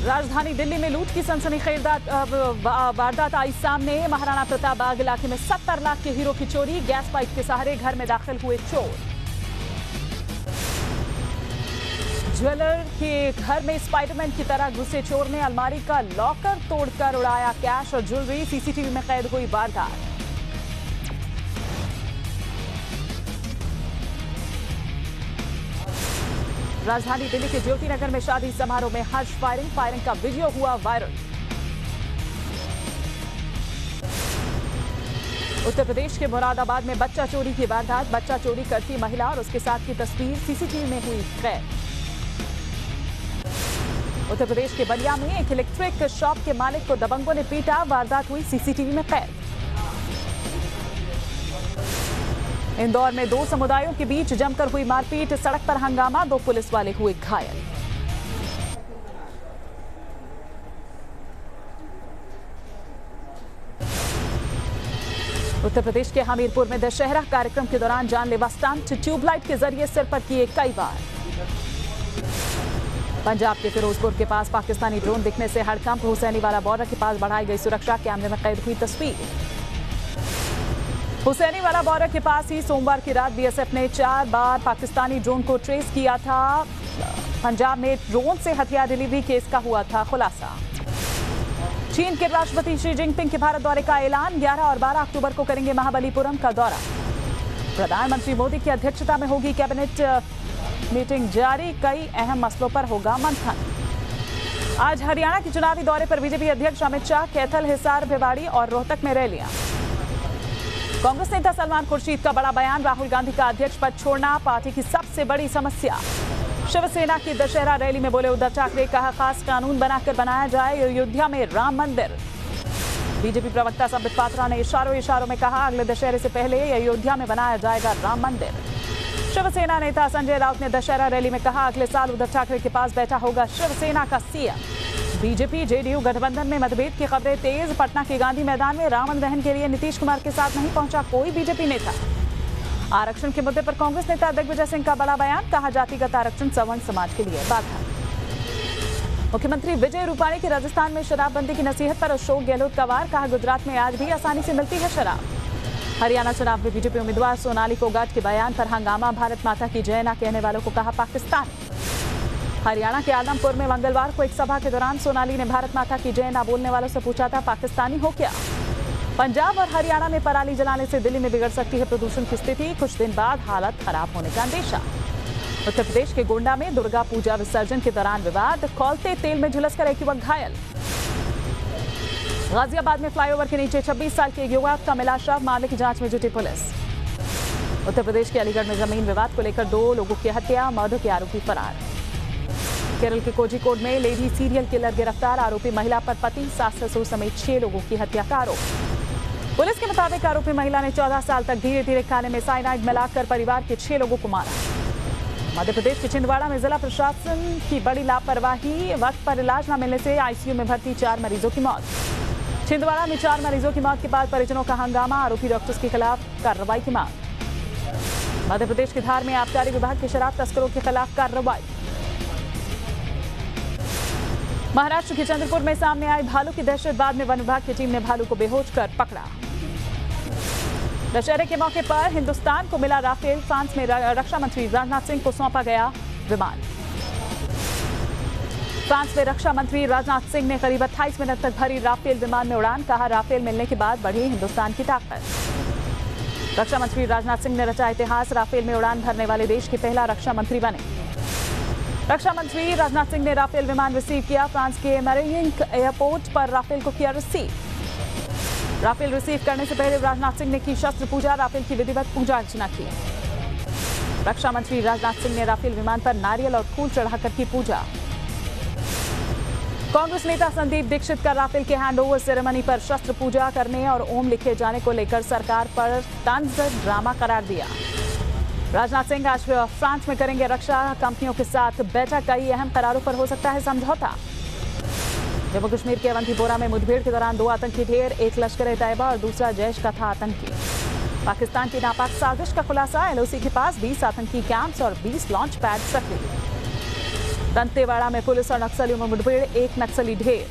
राजधानी दिल्ली में लूट की सनसनीखेज वारदात आई सामने। महाराणा प्रताप बाग इलाके में 70 लाख के हीरो की चोरी। गैस पाइप के सहारे घर में दाखिल हुए चोर। ज्वेलर के घर में स्पाइडरमैन की तरह घुसे चोर ने अलमारी का लॉकर तोड़कर उड़ाया कैश और ज्वेलरी। सीसीटीवी में कैद हुई वारदात। राजधानी दिल्ली के ज्योति नगर में शादी समारोह में हर्ष फायरिंग का वीडियो हुआ वायरल। उत्तर प्रदेश के मुरादाबाद में बच्चा चोरी की वारदात। बच्चा चोरी करती महिला और उसके साथ की तस्वीर सीसीटीवी में हुई कैद। उत्तर प्रदेश के बलिया में एक इलेक्ट्रिक शॉप के मालिक को दबंगों ने पीटा। वारदात हुई सीसीटीवी में कैद। इंदौर में दो समुदायों के बीच जमकर हुई मारपीट। सड़क पर हंगामा, 2 पुलिस वाले हुए घायल। उत्तर प्रदेश के हमीरपुर में दशहरा कार्यक्रम के दौरान जानलेवा स्टंट। ट्यूबलाइट के जरिए सिर पर किए कई बार। पंजाब के फिरोजपुर के पास पाकिस्तानी ड्रोन दिखने से हड़कंप। हुसैनीवाला बॉर्डर के पास बढ़ाई गई सुरक्षा। कैमरे में कैद हुई तस्वीर। हुसैनीवाला बॉर्डर के पास ही सोमवार की रात बीएसएफ ने 4 बार पाकिस्तानी ड्रोन को ट्रेस किया था। पंजाब में ड्रोन से हथियार डिलीवरी केस का हुआ था खुलासा। चीन के राष्ट्रपति शी जिनपिंग के भारत दौरे का ऐलान। 11 और 12 अक्टूबर को करेंगे महाबलीपुरम का दौरा। प्रधानमंत्री मोदी की अध्यक्षता में होगी कैबिनेट मीटिंग जारी। कई अहम मसलों पर होगा मंथन। आज हरियाणा के चुनावी दौरे पर बीजेपी अध्यक्ष अमित शाह। कैथल, हिसार, भिवाड़ी और रोहतक में रैलियां। कांग्रेस नेता सलमान खुर्शीद का बड़ा बयान। राहुल गांधी का अध्यक्ष पद छोड़ना पार्टी की सबसे बड़ी समस्या। शिवसेना की दशहरा रैली में बोले उद्धव ठाकरे। कहा खास कानून बनाकर बनाया जाए अयोध्या में राम मंदिर। बीजेपी प्रवक्ता संबित पात्रा ने इशारों में कहा अगले दशहरे से पहले अयोध्या में बनाया जाएगा राम मंदिर। शिवसेना नेता संजय राउत ने दशहरा रैली में कहा अगले साल उद्धव ठाकरे के पास बैठा होगा शिवसेना का सीएम। बीजेपी जेडीयू गठबंधन में मतभेद की खबरें तेज। पटना के गांधी मैदान में रावण दहन के लिए नीतीश कुमार के साथ नहीं पहुंचा कोई बीजेपी नेता। आरक्षण के मुद्दे पर कांग्रेस नेता दिग्विजय सिंह का बड़ा बयान। कहा जातिगत आरक्षण सवर्ण समाज के लिए बाधा। मुख्यमंत्री विजय रूपाणी की राजस्थान में शराबबंदी की नसीहत पर अशोक गहलोत का वार। कहा गुजरात में आज भी आसानी से मिलती है शराब। हरियाणा चुनाव में बीजेपी उम्मीदवार सोनाली फोगाट के बयान पर हंगामा। भारत माता की जय न कहने वालों को कहा पाकिस्तान। हरियाणा के आदमपुर में मंगलवार को एक सभा के दौरान सोनाली ने भारत माता की जय न बोलने वालों से पूछा था पाकिस्तानी हो क्या। पंजाब और हरियाणा में पराली जलाने से दिल्ली में बिगड़ सकती है प्रदूषण की स्थिति। कुछ दिन बाद हालत खराब होने का अंदेशा। उत्तर प्रदेश के गोंडा में दुर्गा पूजा विसर्जन के दौरान विवाद। खौलते तेल में झुलसकर एक युवक घायल। गाजियाबाद में फ्लाईओवर के नीचे 26 साल के एक युवक का मिला शव। मामले की जांच में जुटी पुलिस। उत्तर प्रदेश के अलीगढ़ में जमीन विवाद को लेकर 2 लोगों की हत्या। मर्डर के आरोपी फरार। केरल के कोझिकोड में लेडी सीरियल किलर गिरफ्तार। आरोपी महिला पर पति, सास ससुर समेत 6 लोगों की हत्या का आरोप। पुलिस के मुताबिक आरोपी महिला ने 14 साल तक धीरे धीरे खाने में साइनाइड मिलाकर परिवार के 6 लोगों को मारा। मध्य प्रदेश के छिंदवाड़ा में जिला प्रशासन की बड़ी लापरवाही। वक्त पर इलाज न मिलने से आईसीयू में भर्ती 4 मरीजों की मौत। छिंदवाड़ा में 4 मरीजों की मौत के बाद परिजनों का हंगामा। आरोपी डॉक्टर्स के खिलाफ कार्रवाई की मांग। मध्य प्रदेश के धार में आबकारी विभाग के शराब तस्करों के खिलाफ कार्रवाई। महाराष्ट्र के चंद्रपुर में सामने आई भालू की दहशत। बाद में वन विभाग की टीम ने भालू को बेहोश कर पकड़ा। दशहरे के मौके पर हिंदुस्तान को मिला राफेल। फ्रांस में रक्षा मंत्री राजनाथ सिंह को सौंपा गया विमान। फ्रांस में रक्षा मंत्री राजनाथ सिंह ने करीब 28 मिनट तक भरी राफेल विमान में उड़ान। कहा राफेल मिलने के बाद बढ़ी हिंदुस्तान की ताकत। रक्षा मंत्री राजनाथ सिंह ने रचा इतिहास। राफेल में उड़ान भरने वाले देश के पहला रक्षा मंत्री बने। रक्षा मंत्री राजनाथ सिंह ने राफेल विमान रिसीव किया। फ्रांस के मैरियंक एयरपोर्ट पर राफेल को किया रिसीव। राफेल रिसीव करने से पहले राजनाथ सिंह ने की शस्त्र पूजा। राफेल की विधिवत पूजा अर्चना की। रक्षा मंत्री राजनाथ सिंह ने राफेल विमान पर नारियल और फूल चढ़ाकर की पूजा। कांग्रेस नेता संदीप दीक्षित का राफेल के हैंडओवर सेरेमनी पर शस्त्र पूजा करने और ओम लिखे जाने को लेकर सरकार पर तंज ड्रामा करार दिया। राजनाथ सिंह आज फ्रांस में करेंगे रक्षा कंपनियों के साथ बैठक। कई अहम करारों पर हो सकता है समझौता। जम्मू कश्मीर के अवंतीपोरा में मुठभेड़ के दौरान 2 आतंकी ढेर। एक लश्कर-ए-तैयबा और दूसरा जैश का था आतंकी। पाकिस्तान की नापाक साजिश का खुलासा। एलओसी के पास 20 आतंकी कैंप्स और 20 लॉन्च पैड सक्रिय। दंतेवाड़ा में पुलिस और नक्सलियों में मुठभेड़, एक नक्सली ढेर।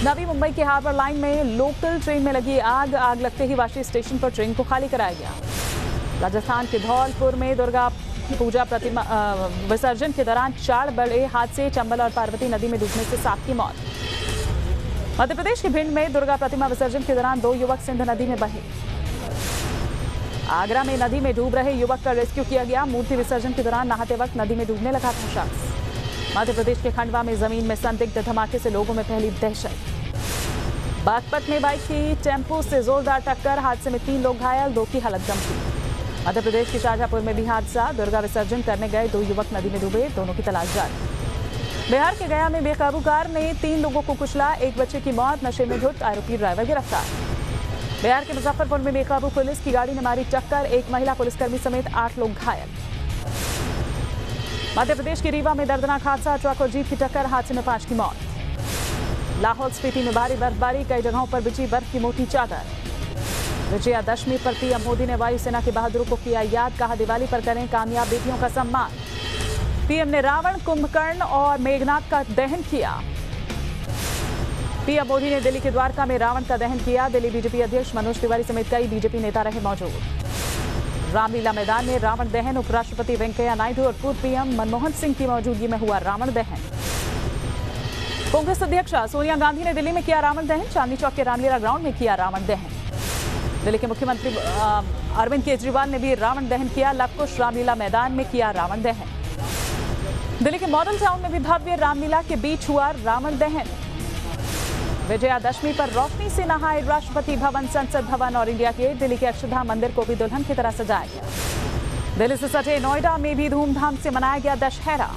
नवी मुंबई के हार्बर लाइन में लोकल ट्रेन में लगी आग लगते ही वाशी स्टेशन पर ट्रेन को खाली कराया गया। राजस्थान के धौलपुर में दुर्गा पूजा प्रतिमा विसर्जन के दौरान 4 बड़े हादसे, चंबल और पार्वती नदी में डूबने से 7 की मौत। मध्य प्रदेश के भिंड में दुर्गा प्रतिमा विसर्जन के दौरान 2 युवक सिंध नदी में बहे। आगरा में नदी में डूब रहे युवक का रेस्क्यू किया गया। मूर्ति विसर्जन के दौरान नहाते वक्त नदी में डूबने लगा था शख्स। मध्य प्रदेश के खंडवा में जमीन में संदिग्ध धमाके से लोगों में फैली दहशत। बागपत में बाइक की टेम्पो से जोरदार टक्कर, हादसे में 3 लोग घायल, 2 की हालत गंभीर। मध्य प्रदेश के शाहजहांपुर में भी हादसा, दुर्गा विसर्जन करने गए 2 युवक नदी में डूबे, दोनों की तलाश जारी। बिहार के गया में बेकाबू कार ने 3 लोगों को कुचला, 1 बच्चे की मौत, नशे में धुत आरोपी ड्राइवर गिरफ्तार। बिहार के मुजफ्फरपुर में बेकाबू पुलिस की गाड़ी ने मारी टक्कर, 1 महिला पुलिसकर्मी समेत 8 लोग घायल। मध्य प्रदेश के रीवा में दर्दनाक हादसा, ट्रक और जीप की टक्कर, हादसे में 5 की मौत। लाहौल स्पीति में भारी बर्फबारी, कई जगहों पर बिछी बर्फ की मोटी चादर। विजयादशमी पर पीएम मोदी ने वायुसेना के बहादुरों को किया याद, कहा दिवाली पर करें कामयाब बेटियों का सम्मान। पीएम ने रावण, कुंभकर्ण और मेघनाथ का दहन किया। पीएम मोदी ने दिल्ली के द्वारका में रावण का दहन किया। दिल्ली बीजेपी अध्यक्ष मनोज तिवारी समेत कई बीजेपी नेता रहे मौजूद। रामलीला मैदान में रावण दहन, उपराष्ट्रपति वेंकैया नायडू और पूर्व पीएम मनमोहन सिंह की मौजूदगी में हुआ रावण दहन। कांग्रेस अध्यक्षा सोनिया गांधी ने दिल्ली में किया रावण दहन, चांदनी चौक के रामलीला ग्राउंड में किया रावण दहन। दिल्ली के मुख्यमंत्री अरविंद केजरीवाल ने भी रावण दहन किया, लवकुश रामलीला मैदान में किया रावण दहन। दिल्ली के मॉडल टाउन में भी भव्य रामलीला के बीच हुआ रावण दहन। विजयादशमी पर रोशनी से नहाए राष्ट्रपति भवन, संसद भवन और इंडिया गेट। दिल्ली के अक्षरधाम मंदिर को भी दुल्हन की तरह सजाया गया। दिल्ली से सटे नोएडा में भी धूमधाम से मनाया गया दशहरा।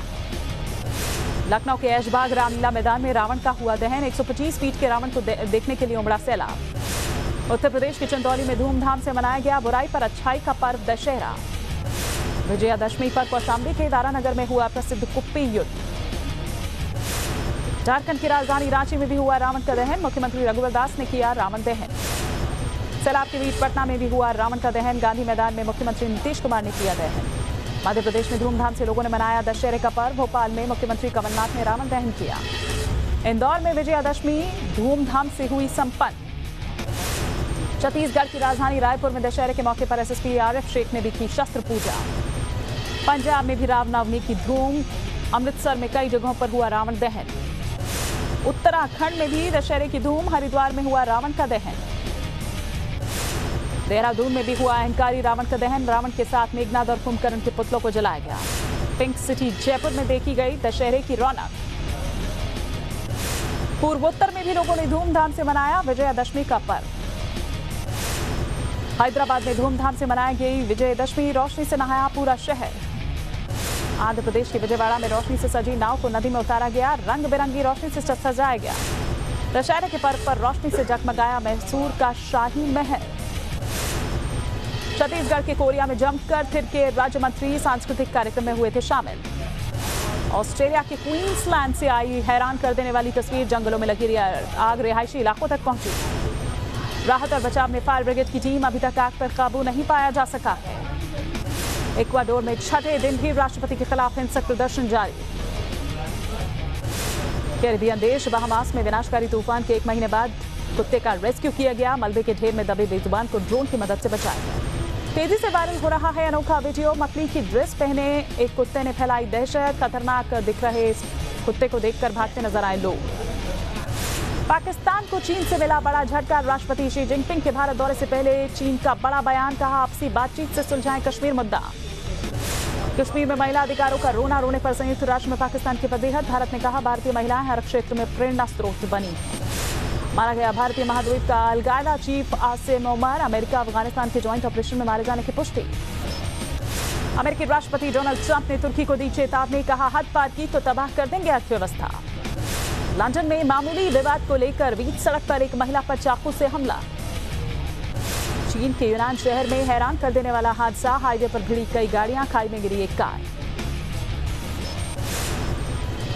लखनऊ के ऐशबाग रामलीला मैदान में रावण का हुआ दहन, 125 फीट के रावण को देखने के लिए उमड़ा सैलाब। उत्तर प्रदेश के चंदौली में धूमधाम से मनाया गया बुराई पर अच्छाई का पर्व दशहरा। विजयादशमी पर कौशाम्बी के दारानगर में हुआ प्रसिद्ध कुप्पी युद्ध। झारखंड की राजधानी रांची में भी हुआ रावण का दहन, मुख्यमंत्री रघुवर दास ने किया रावण दहन। सैलाब के बीच पटना में भी हुआ रावण का दहन, गांधी मैदान में मुख्यमंत्री नीतीश कुमार ने किया दहन। मध्य प्रदेश में धूमधाम से लोगों ने मनाया दशहरे का पर्व। भोपाल में मुख्यमंत्री कमलनाथ ने रावण दहन किया। इंदौर में विजयादशमी धूमधाम से हुई संपन्न। छत्तीसगढ़ की राजधानी रायपुर में दशहरे के मौके पर एसएसपी आरिफ शेख ने भी की शस्त्र पूजा। पंजाब में भी रामनवमी की धूम, अमृतसर में कई जगहों पर हुआ रावण दहन। उत्तराखंड में भी दशहरे की धूम, हरिद्वार में हुआ रावण का दहन। देहरादून में भी हुआ अहंकारी रावण का दहन, रावण के साथ मेघनाथ और कुंभकर्ण के पुतलों को जलाया गया। पिंक सिटी जयपुर में देखी गई दशहरे की रौनक। पूर्वोत्तर में भी लोगों ने धूमधाम से मनाया विजयादशमी का पर्व। हैदराबाद में धूमधाम से मनाई गई विजयदशमी, रोशनी से नहाया पूरा शहर। आंध्र प्रदेश के विजयवाड़ा में रोशनी से सजी नाव को नदी में उतारा गया, रंग बिरंगी रोशनी से सजाया गया। दशहरे के पर्व पर रोशनी से जगमगाया मैसूर का शाही महल। छत्तीसगढ़ के कोरिया में जमकर थिरके राज्य मंत्री, सांस्कृतिक कार्यक्रम में हुए थे शामिल। ऑस्ट्रेलिया के क्वींसलैंड से आई हैरान कर देने वाली तस्वीर, जंगलों में लगी आग रिहायशी इलाकों तक पहुंची। राहत और बचाव में फायर ब्रिगेड की टीम, अभी तक आग पर काबू नहीं पाया जा सका है। इक्वाडोर में छठे दिन भी राष्ट्रपति के खिलाफ हिंसक प्रदर्शन जारी। कैरिबियन देश बहामास में विनाशकारी तूफान के 1 महीने बाद कुत्ते का रेस्क्यू किया गया। मलबे के ढेर में दबे बेजुबान को ड्रोन की मदद से बचाया गया। तेजी से वायरल हो रहा है अनोखा वीडियो, मकड़ी की ड्रेस पहने एक कुत्ते ने फैलाई दहशत। खतरनाक दिख रहे इस कुत्ते को देखकर भागते नजर आए लोग। पाकिस्तान को चीन से मिला बड़ा झटका, राष्ट्रपति शी जिनपिंग के भारत दौरे से पहले चीन का बड़ा बयान, कहा आपसी बातचीत से सुलझाएं कश्मीर मुद्दा। कश्मीर में महिला अधिकारों का रोना रोने पर संयुक्त राष्ट्र में पाकिस्तान की फजीहत, भारत ने कहा भारतीय महिलाएं हर क्षेत्र में प्रेरणा स्रोत बनी। मारा गया भारतीय महाद्वीप का al Qaeda chief Asim Umar, America Afghanistan के ज्वाइंट ऑपरेशन में मारे जाने की पुष्टि। अमेरिकी राष्ट्रपति डोनाल्ड ट्रंप ने तुर्की को दी चेतावनी, कहा हद पार की तो तबाह कर देंगे अर्थव्यवस्था। लंदन में मामूली विवाद को लेकर बीच सड़क पर एक महिला पर चाकू से हमला। चीन के यूनान शहर में हैरान कर देने वाला हादसा, हाईवे पर भिड़ी कई गाड़ियां, खाई में गिरी एक कार।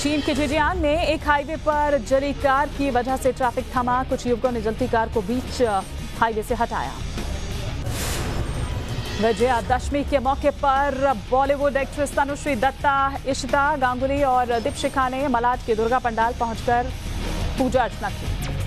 चीन के जिजियांग में एक हाईवे पर जली कार की वजह से ट्रैफिक थमा, कुछ युवकों ने जलती कार को बीच हाईवे से हटाया। विजयादशमी के मौके पर बॉलीवुड एक्ट्रेस तनुश्री दत्ता, इशिता गांगुली और दीपशिखा ने मलाड के दुर्गा पंडाल पहुंचकर पूजा अर्चना की।